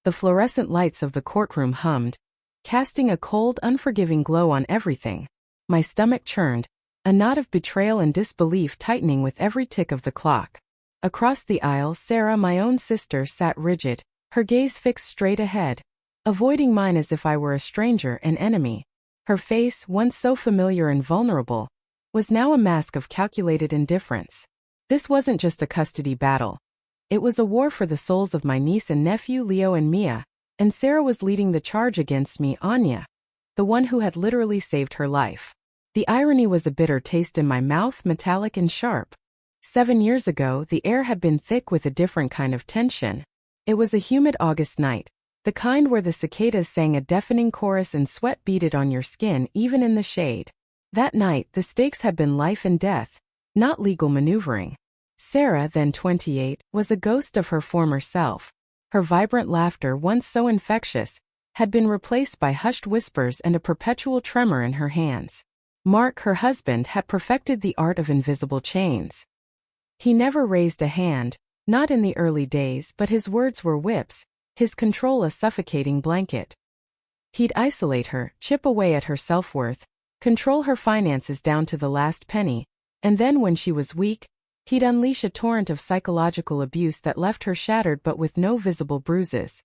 The fluorescent lights of the courtroom hummed, casting a cold, unforgiving glow on everything. My stomach churned, a knot of betrayal and disbelief tightening with every tick of the clock. Across the aisle, Sarah, my own sister, sat rigid, her gaze fixed straight ahead, avoiding mine as if I were a stranger, an enemy. Her face, once so familiar and vulnerable, was now a mask of calculated indifference. This wasn't just a custody battle. It was a war for the souls of my niece and nephew Leo and Mia, and Sarah was leading the charge against me, Anya, the one who had literally saved her life. The irony was a bitter taste in my mouth, metallic and sharp. 7 years ago, the air had been thick with a different kind of tension. It was a humid August night, the kind where the cicadas sang a deafening chorus and sweat beaded on your skin even in the shade. That night, the stakes had been life and death, not legal maneuvering. Sarah, then 28, was a ghost of her former self. Her vibrant laughter, once so infectious, had been replaced by hushed whispers and a perpetual tremor in her hands. Mark, her husband, had perfected the art of invisible chains. He never raised a hand, not in the early days, but his words were whips, his control a suffocating blanket. He'd isolate her, chip away at her self-worth, control her finances down to the last penny, and then when she was weak, he'd unleash a torrent of psychological abuse that left her shattered but with no visible bruises.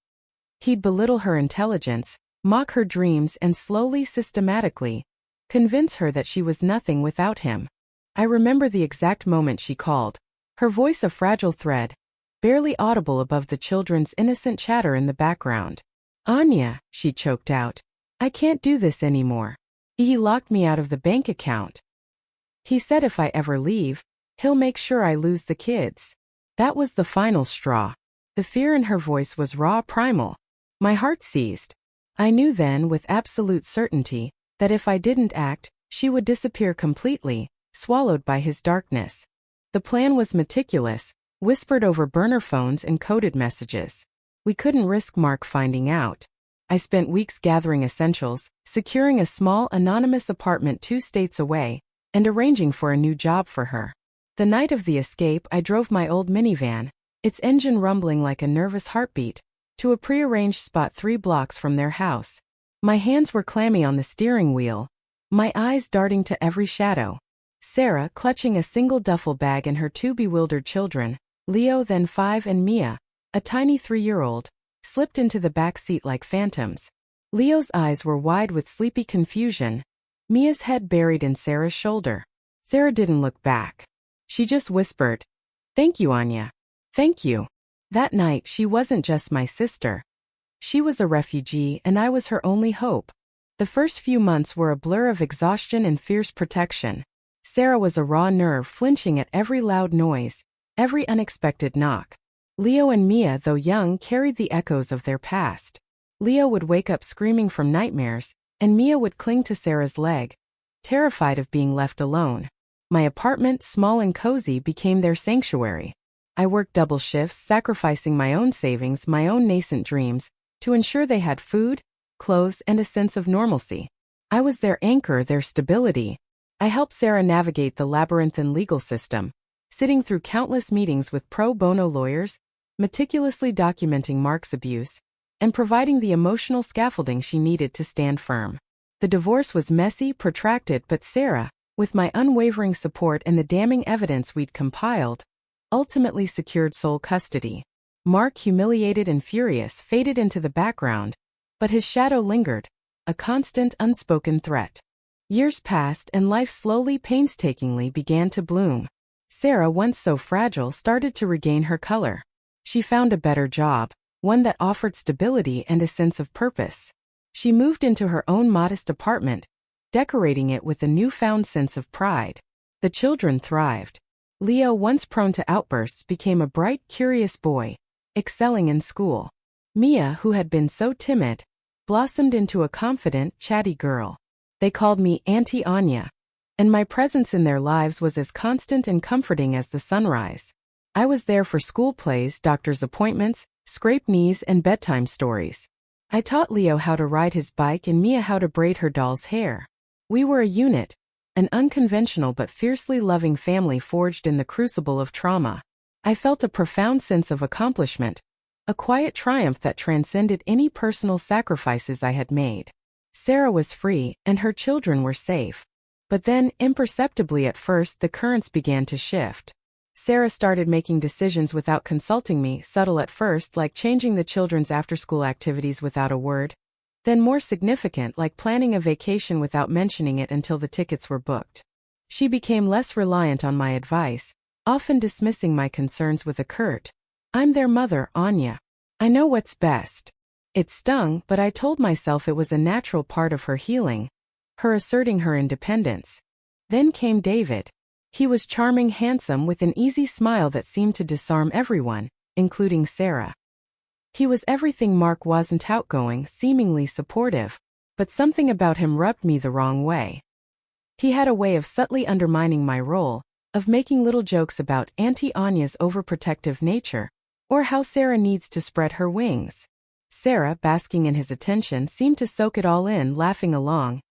He'd belittle her intelligence, mock her dreams, and slowly, systematically, convince her that she was nothing without him. I remember the exact moment she called, her voice a fragile thread, barely audible above the children's innocent chatter in the background. "Anya," she choked out, "I can't do this anymore. He locked me out of the bank account. He said if I ever leave, he'll make sure I lose the kids." That was the final straw. The fear in her voice was raw, primal. My heart seized. I knew then with absolute certainty that if I didn't act, she would disappear completely, swallowed by his darkness. The plan was meticulous, whispered over burner phones and coded messages. We couldn't risk Mark finding out. I spent weeks gathering essentials, securing a small, anonymous apartment 2 states away, and arranging for a new job for her. The night of the escape, I drove my old minivan, its engine rumbling like a nervous heartbeat, to a prearranged spot 3 blocks from their house. My hands were clammy on the steering wheel, my eyes darting to every shadow. Sarah, clutching a single duffel bag, and her 2 bewildered children, Leo, then 5, and Mia, a tiny 3-year-old, slipped into the back seat like phantoms. Leo's eyes were wide with sleepy confusion, Mia's head buried in Sarah's shoulder. Sarah didn't look back. She just whispered, "Thank you, Anya. Thank you." That night, she wasn't just my sister. She was a refugee, and I was her only hope. The first few months were a blur of exhaustion and fierce protection. Sarah was a raw nerve, flinching at every loud noise, every unexpected knock. Leo and Mia, though young, carried the echoes of their past. Leo would wake up screaming from nightmares, and Mia would cling to Sarah's leg, terrified of being left alone. My apartment, small and cozy, became their sanctuary. I worked double shifts, sacrificing my own savings, my own nascent dreams, to ensure they had food, clothes, and a sense of normalcy. I was their anchor, their stability. I helped Sarah navigate the labyrinthine legal system, sitting through countless meetings with pro bono lawyers, meticulously documenting Mark's abuse, and providing the emotional scaffolding she needed to stand firm. The divorce was messy, protracted, but Sarah, with my unwavering support and the damning evidence we'd compiled, ultimately secured sole custody. Mark, humiliated and furious, faded into the background, but his shadow lingered, a constant, unspoken threat. Years passed, and life slowly, painstakingly began to bloom. Sarah, once so fragile, started to regain her color. She found a better job, one that offered stability and a sense of purpose. She moved into her own modest apartment, decorating it with a newfound sense of pride. The children thrived. Leo, once prone to outbursts, became a bright, curious boy, excelling in school. Mia, who had been so timid, blossomed into a confident, chatty girl. They called me Auntie Anya, and my presence in their lives was as constant and comforting as the sunrise. I was there for school plays, doctor's appointments, scraped knees, and bedtime stories. I taught Leo how to ride his bike and Mia how to braid her doll's hair. We were a unit, an unconventional but fiercely loving family forged in the crucible of trauma. I felt a profound sense of accomplishment, a quiet triumph that transcended any personal sacrifices I had made. Sarah was free, and her children were safe. But then, imperceptibly at first, the currents began to shift. Sarah started making decisions without consulting me, subtle at first, like changing the children's after-school activities without a word. Then more significant, like planning a vacation without mentioning it until the tickets were booked. She became less reliant on my advice, often dismissing my concerns with a curt, "I'm their mother, Anya. I know what's best." It stung, but I told myself it was a natural part of her healing, her asserting her independence. Then came David. He was charming, handsome, with an easy smile that seemed to disarm everyone, including Sarah. He was everything Mark wasn't: outgoing, seemingly supportive, but something about him rubbed me the wrong way. He had a way of subtly undermining my role, of making little jokes about Auntie Anya's overprotective nature, or how Sarah needs to spread her wings. Sarah, basking in his attention, seemed to soak it all in, laughing along,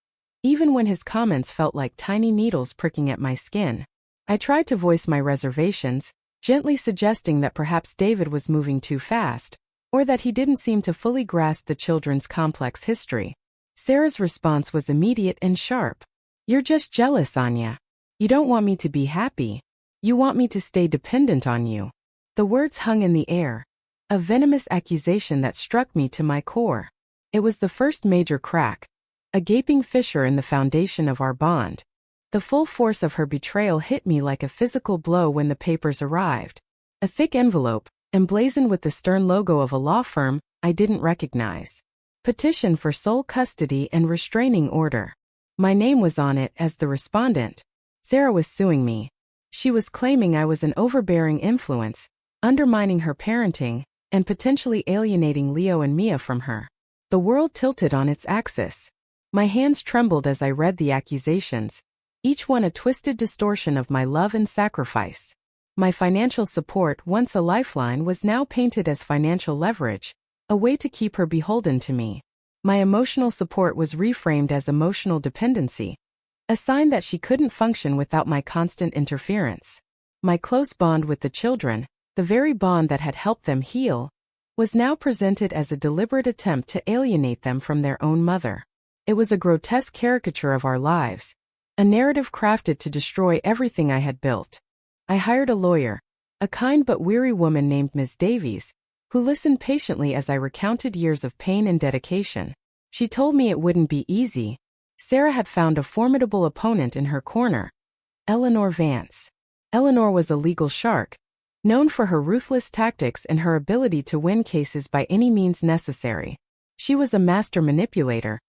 even when his comments felt like tiny needles pricking at my skin. I tried to voice my reservations, gently suggesting that perhaps David was moving too fast, or that he didn't seem to fully grasp the children's complex history. Sarah's response was immediate and sharp. "You're just jealous, Anya. You don't want me to be happy. You want me to stay dependent on you." The words hung in the air, a venomous accusation that struck me to my core. It was the first major crack, a gaping fissure in the foundation of our bond. The full force of her betrayal hit me like a physical blow when the papers arrived. A thick envelope, emblazoned with the stern logo of a law firm I didn't recognize. Petition for sole custody and restraining order. My name was on it as the respondent. Sarah was suing me. She was claiming I was an overbearing influence, undermining her parenting, and potentially alienating Leo and Mia from her. The world tilted on its axis. My hands trembled as I read the accusations, each one a twisted distortion of my love and sacrifice. My financial support, once a lifeline, was now painted as financial leverage, a way to keep her beholden to me. My emotional support was reframed as emotional dependency, a sign that she couldn't function without my constant interference. My close bond with the children, the very bond that had helped them heal, was now presented as a deliberate attempt to alienate them from their own mother. It was a grotesque caricature of our lives, a narrative crafted to destroy everything I had built. I hired a lawyer, a kind but weary woman named Ms. Davies, who listened patiently as I recounted years of pain and dedication. She told me it wouldn't be easy. Sarah had found a formidable opponent in her corner, Eleanor Vance. Eleanor was a legal shark, known for her ruthless tactics and her ability to win cases by any means necessary. She was a master manipulator,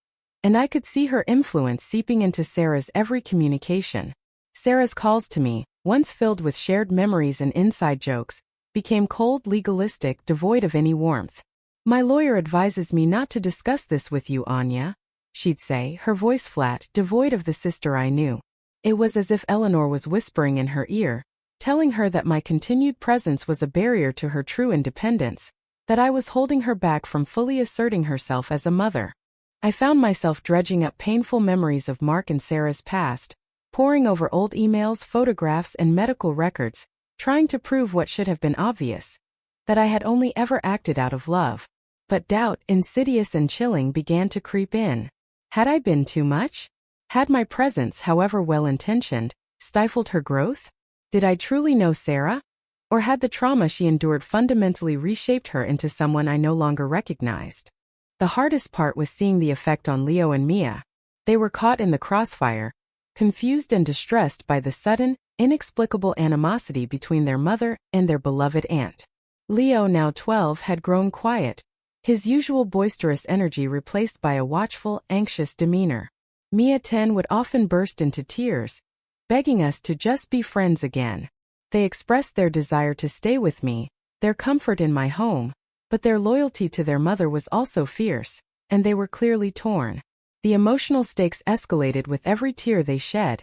and I could see her influence seeping into Sarah's every communication. Sarah's calls to me, once filled with shared memories and inside jokes, became cold, legalistic, devoid of any warmth. "My lawyer advises me not to discuss this with you, Anya," she'd say, her voice flat, devoid of the sister I knew. It was as if Eleanor was whispering in her ear, telling her that my continued presence was a barrier to her true independence, that I was holding her back from fully asserting herself as a mother. I found myself dredging up painful memories of Mark and Sarah's past, poring over old emails, photographs, and medical records, trying to prove what should have been obvious, that I had only ever acted out of love. But doubt, insidious and chilling, began to creep in. Had I been too much? Had my presence, however well-intentioned, stifled her growth? Did I truly know Sarah? Or had the trauma she endured fundamentally reshaped her into someone I no longer recognized? The hardest part was seeing the effect on Leo and Mia. They were caught in the crossfire, confused and distressed by the sudden, inexplicable animosity between their mother and their beloved aunt. Leo, now 12, had grown quiet, his usual boisterous energy replaced by a watchful, anxious demeanor. Mia, 10, would often burst into tears, begging us to just be friends again. They expressed their desire to stay with me, their comfort in my home, but their loyalty to their mother was also fierce, and they were clearly torn. The emotional stakes escalated with every tear they shed,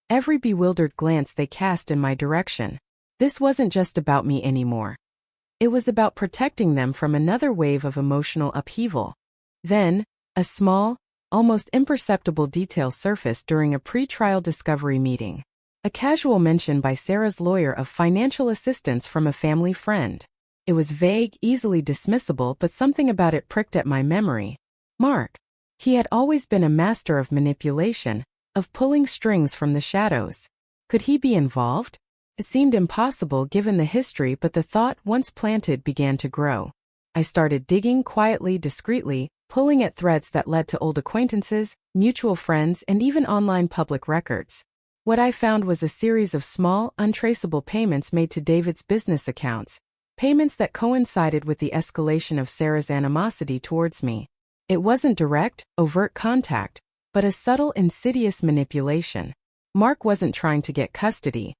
every bewildered glance they cast in my direction. This wasn't just about me anymore. It was about protecting them from another wave of emotional upheaval. Then, a small, almost imperceptible detail surfaced during a pre-trial discovery meeting. A casual mention by Sarah's lawyer of financial assistance from a family friend. It was vague, easily dismissible, but something about it pricked at my memory. Mark. He had always been a master of manipulation, of pulling strings from the shadows. Could he be involved? It seemed impossible given the history, but the thought, once planted, began to grow. I started digging quietly, discreetly, pulling at threads that led to old acquaintances, mutual friends, and even online public records. What I found was a series of small, untraceable payments made to David's business accounts, payments that coincided with the escalation of Sarah's animosity towards me. It wasn't direct, overt contact, but a subtle, insidious manipulation. Mark wasn't trying to get custody.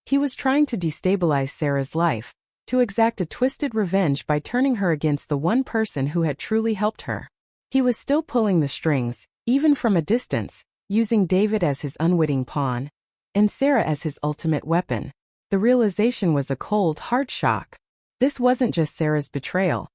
He was trying to destabilize Sarah's life, to exact a twisted revenge by turning her against the one person who had truly helped her. He was still pulling the strings, even from a distance, using David as his unwitting pawn, and Sarah as his ultimate weapon. The realization was a cold, hard shock. This wasn't just Sarah's betrayal.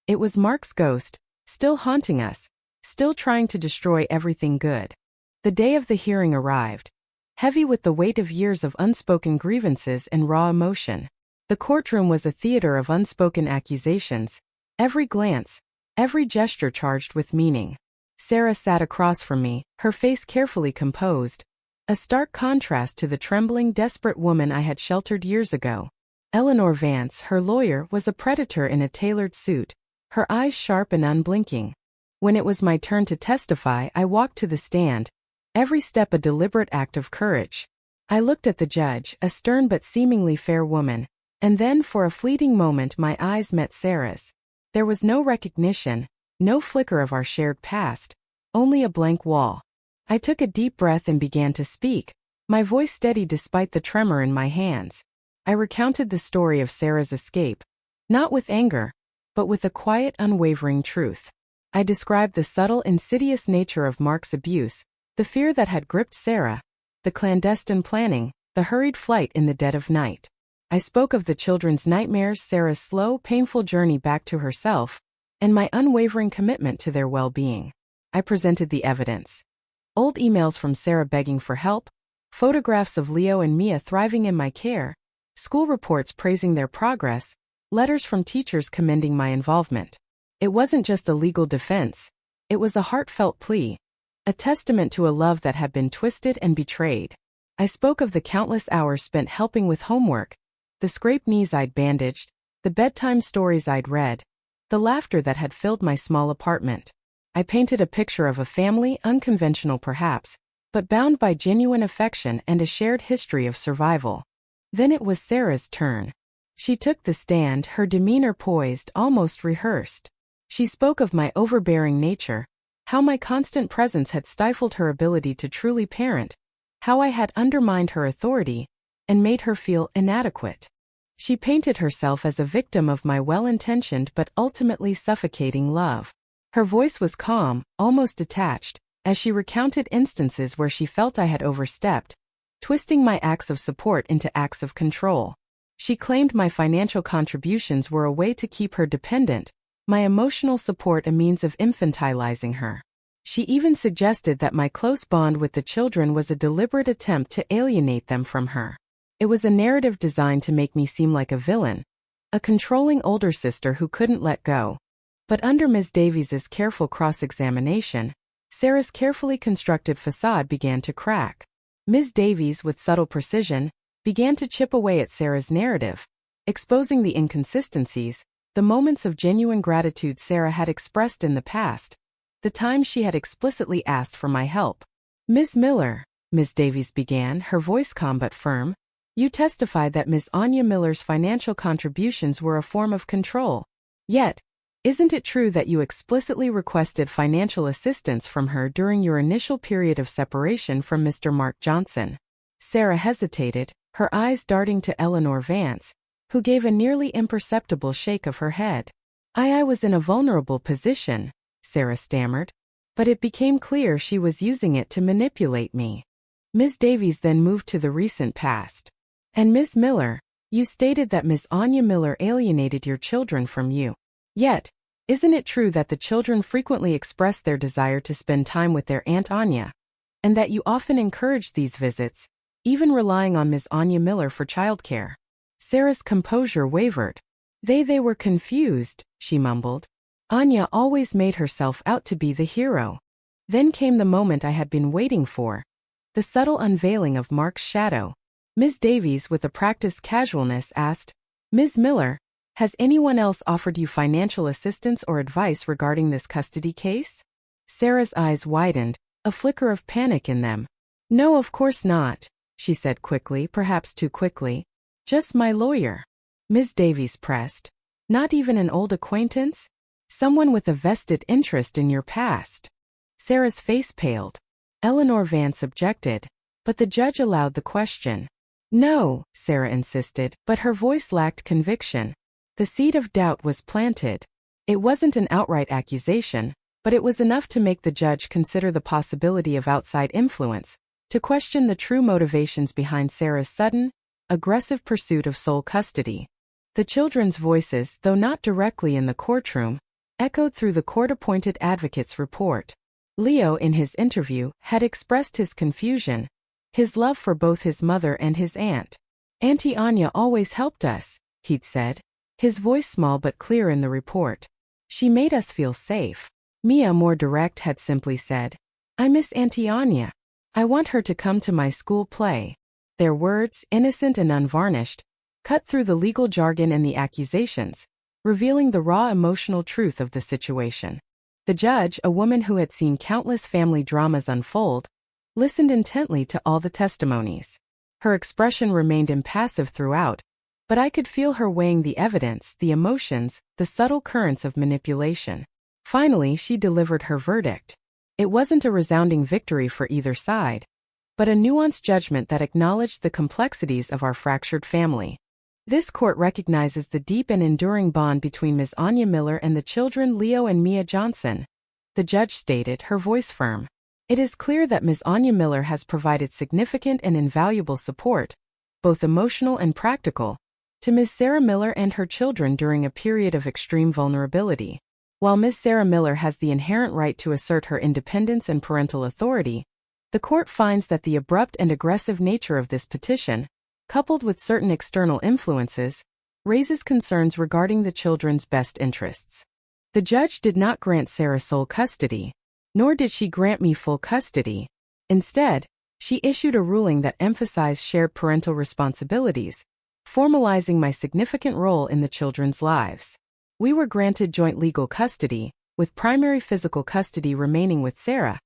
It was Mark's ghost, still haunting us, still trying to destroy everything good. The day of the hearing arrived, heavy with the weight of years of unspoken grievances and raw emotion. The courtroom was a theater of unspoken accusations, every glance, every gesture charged with meaning. Sarah sat across from me, her face carefully composed, a stark contrast to the trembling, desperate woman I had sheltered years ago. Eleanor Vance, her lawyer, was a predator in a tailored suit, her eyes sharp and unblinking. When it was my turn to testify, I walked to the stand, every step a deliberate act of courage. I looked at the judge, a stern but seemingly fair woman, and then for a fleeting moment my eyes met Sarah's. There was no recognition, no flicker of our shared past, only a blank wall. I took a deep breath and began to speak, my voice steady despite the tremor in my hands. I recounted the story of Sarah's escape, not with anger, but with a quiet, unwavering truth. I described the subtle, insidious nature of Mark's abuse, the fear that had gripped Sarah, the clandestine planning, the hurried flight in the dead of night. I spoke of the children's nightmares, Sarah's slow, painful journey back to herself, and my unwavering commitment to their well-being. I presented the evidence. Old emails from Sarah begging for help, photographs of Leo and Mia thriving in my care, school reports praising their progress, letters from teachers commending my involvement. It wasn't just a legal defense, it was a heartfelt plea, a testament to a love that had been twisted and betrayed. I spoke of the countless hours spent helping with homework, the scraped knees I'd bandaged, the bedtime stories I'd read, the laughter that had filled my small apartment. I painted a picture of a family, unconventional perhaps, but bound by genuine affection and a shared history of survival. Then it was Sarah's turn. She took the stand, her demeanor poised, almost rehearsed. She spoke of my overbearing nature, how my constant presence had stifled her ability to truly parent, how I had undermined her authority and made her feel inadequate. She painted herself as a victim of my well-intentioned but ultimately suffocating love. Her voice was calm, almost detached, as she recounted instances where she felt I had overstepped, twisting my acts of support into acts of control. She claimed my financial contributions were a way to keep her dependent, my emotional support a means of infantilizing her. She even suggested that my close bond with the children was a deliberate attempt to alienate them from her. It was a narrative designed to make me seem like a villain, a controlling older sister who couldn't let go. But under Ms. Davies's careful cross-examination, Sarah's carefully constructed facade began to crack. Ms. Davies, with subtle precision, began to chip away at Sarah's narrative, exposing the inconsistencies, the moments of genuine gratitude Sarah had expressed in the past, the times she had explicitly asked for my help. "Ms. Miller," Ms. Davies began, her voice calm but firm, "you testified that Ms. Anya Miller's financial contributions were a form of control. Yet, isn't it true that you explicitly requested financial assistance from her during your initial period of separation from Mr. Mark Johnson?" Sarah hesitated, her eyes darting to Eleanor Vance, who gave a nearly imperceptible shake of her head. I was in a vulnerable position," Sarah stammered, "but it became clear she was using it to manipulate me." Ms. Davies then moved to the recent past. "And Ms. Miller, you stated that Ms. Anya Miller alienated your children from you. Yet, isn't it true that the children frequently expressed their desire to spend time with their Aunt Anya, and that you often encouraged these visits, even relying on Ms. Anya Miller for childcare?" Sarah's composure wavered. They were confused, she mumbled. Anya always made herself out to be the hero. Then came the moment I had been waiting for. The subtle unveiling of Mark's shadow. Ms. Davies, with a practiced casualness, asked, "Ms. Miller, has anyone else offered you financial assistance or advice regarding this custody case?" Sarah's eyes widened, a flicker of panic in them. "No, of course not," she said quickly, perhaps too quickly. "Just my lawyer." Ms. Davies pressed. "Not even an old acquaintance? Someone with a vested interest in your past?" Sarah's face paled. Eleanor Vance objected, but the judge allowed the question. "No," Sarah insisted, but her voice lacked conviction. The seed of doubt was planted. It wasn't an outright accusation, but it was enough to make the judge consider the possibility of outside influence, to question the true motivations behind Sarah's sudden, aggressive pursuit of sole custody. The children's voices, though not directly in the courtroom, echoed through the court-appointed advocate's report. Leo, in his interview, had expressed his confusion, his love for both his mother and his aunt. "Auntie Anya always helped us," he'd said, his voice small but clear in the report. "She made us feel safe." Mia, more direct, had simply said, "I miss Auntie Anya. I want her to come to my school play." Their words, innocent and unvarnished, cut through the legal jargon and the accusations, revealing the raw emotional truth of the situation. The judge, a woman who had seen countless family dramas unfold, listened intently to all the testimonies. Her expression remained impassive throughout, but I could feel her weighing the evidence, the emotions, the subtle currents of manipulation. Finally, she delivered her verdict. It wasn't a resounding victory for either side, but a nuanced judgment that acknowledged the complexities of our fractured family. "This court recognizes the deep and enduring bond between Ms. Anya Miller and the children Leo and Mia Johnson," the judge stated, her voice firm. "It is clear that Ms. Anya Miller has provided significant and invaluable support, both emotional and practical, to Ms. Sarah Miller and her children during a period of extreme vulnerability. While Ms. Sarah Miller has the inherent right to assert her independence and parental authority, the court finds that the abrupt and aggressive nature of this petition, coupled with certain external influences, raises concerns regarding the children's best interests." The judge did not grant Sarah sole custody, nor did she grant me full custody. Instead, she issued a ruling that emphasized shared parental responsibilities, formalizing my significant role in the children's lives. We were granted joint legal custody, with primary physical custody remaining with Sarah,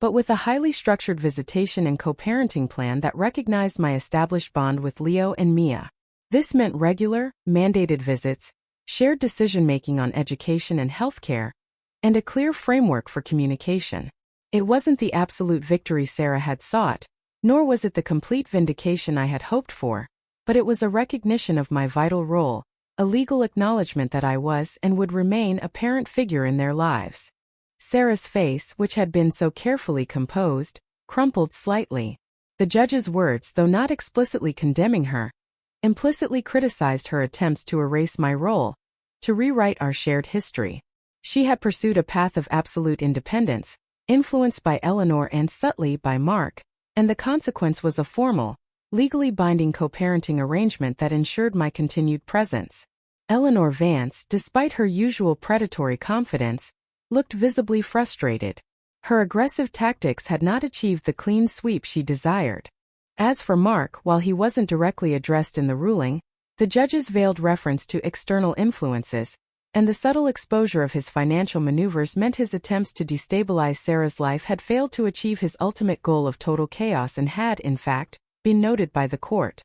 but with a highly structured visitation and co-parenting plan that recognized my established bond with Leo and Mia. This meant regular, mandated visits, shared decision-making on education and healthcare, and a clear framework for communication. It wasn't the absolute victory Sarah had sought, nor was it the complete vindication I had hoped for, but it was a recognition of my vital role, a legal acknowledgement that I was and would remain a parent figure in their lives. Sarah's face, which had been so carefully composed, crumpled slightly. The judge's words, though not explicitly condemning her, implicitly criticized her attempts to erase my role, to rewrite our shared history. She had pursued a path of absolute independence, influenced by Eleanor and subtly by Mark, and the consequence was a formal, legally binding co-parenting arrangement that ensured my continued presence. Eleanor Vance, despite her usual predatory confidence, looked visibly frustrated. Her aggressive tactics had not achieved the clean sweep she desired. As for Mark, while he wasn't directly addressed in the ruling, the judge's veiled reference to external influences and the subtle exposure of his financial maneuvers meant his attempts to destabilize Sarah's life had failed to achieve his ultimate goal of total chaos and had, in fact, been noted by the court.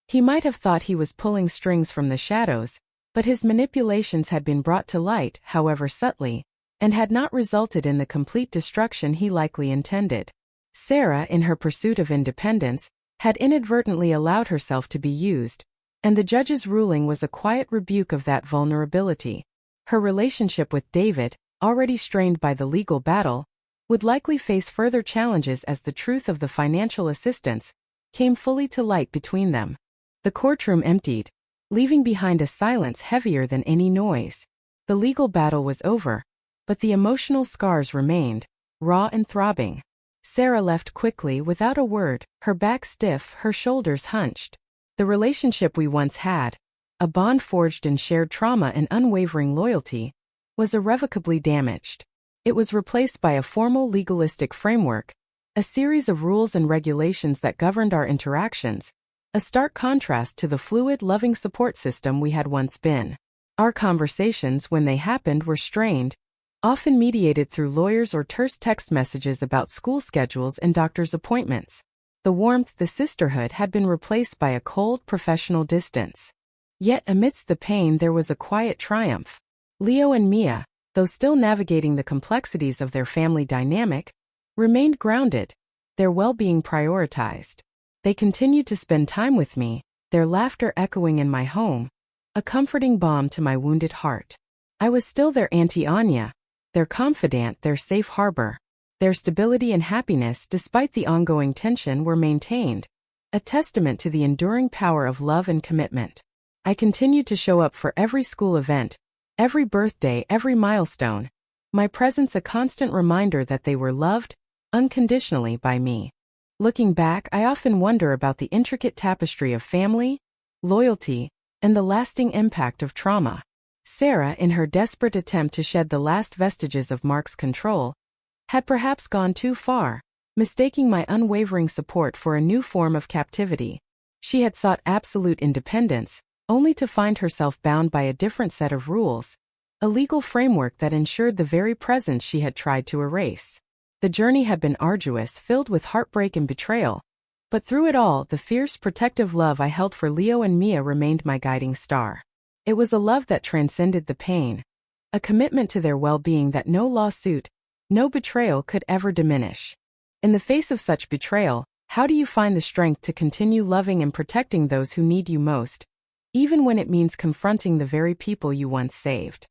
He might have thought he was pulling strings from the shadows, but his manipulations had been brought to light, however subtly, and had not resulted in the complete destruction he likely intended. Sarah, in her pursuit of independence, had inadvertently allowed herself to be used, and the judge's ruling was a quiet rebuke of that vulnerability. Her relationship with David, already strained by the legal battle, would likely face further challenges as the truth of the financial assistance came fully to light between them. The courtroom emptied, leaving behind a silence heavier than any noise. The legal battle was over, but the emotional scars remained, raw and throbbing. Sarah left quickly without a word, her back stiff, her shoulders hunched. The relationship we once had, a bond forged in shared trauma and unwavering loyalty, was irrevocably damaged. It was replaced by a formal legalistic framework, a series of rules and regulations that governed our interactions, a stark contrast to the fluid, loving support system we had once been. Our conversations, when they happened, were strained, often mediated through lawyers or terse text messages about school schedules and doctor's appointments. The warmth, the sisterhood, had been replaced by a cold, professional distance. Yet amidst the pain there was a quiet triumph. Leo and Mia, though still navigating the complexities of their family dynamic, remained grounded, their well-being prioritized. They continued to spend time with me, their laughter echoing in my home, a comforting balm to my wounded heart. I was still their Auntie Anya, their confidant, their safe harbor. Their stability and happiness, despite the ongoing tension, were maintained, a testament to the enduring power of love and commitment. I continued to show up for every school event, every birthday, every milestone, my presence a constant reminder that they were loved unconditionally by me. Looking back, I often wonder about the intricate tapestry of family, loyalty, and the lasting impact of trauma. Sarah, in her desperate attempt to shed the last vestiges of Mark's control, had perhaps gone too far, mistaking my unwavering support for a new form of captivity. She had sought absolute independence, only to find herself bound by a different set of rules, a legal framework that ensured the very presence she had tried to erase. The journey had been arduous, filled with heartbreak and betrayal, but through it all, the fierce, protective love I held for Leo and Mia remained my guiding star. It was a love that transcended the pain, a commitment to their well-being that no lawsuit, no betrayal could ever diminish. In the face of such betrayal, how do you find the strength to continue loving and protecting those who need you most, even when it means confronting the very people you once saved?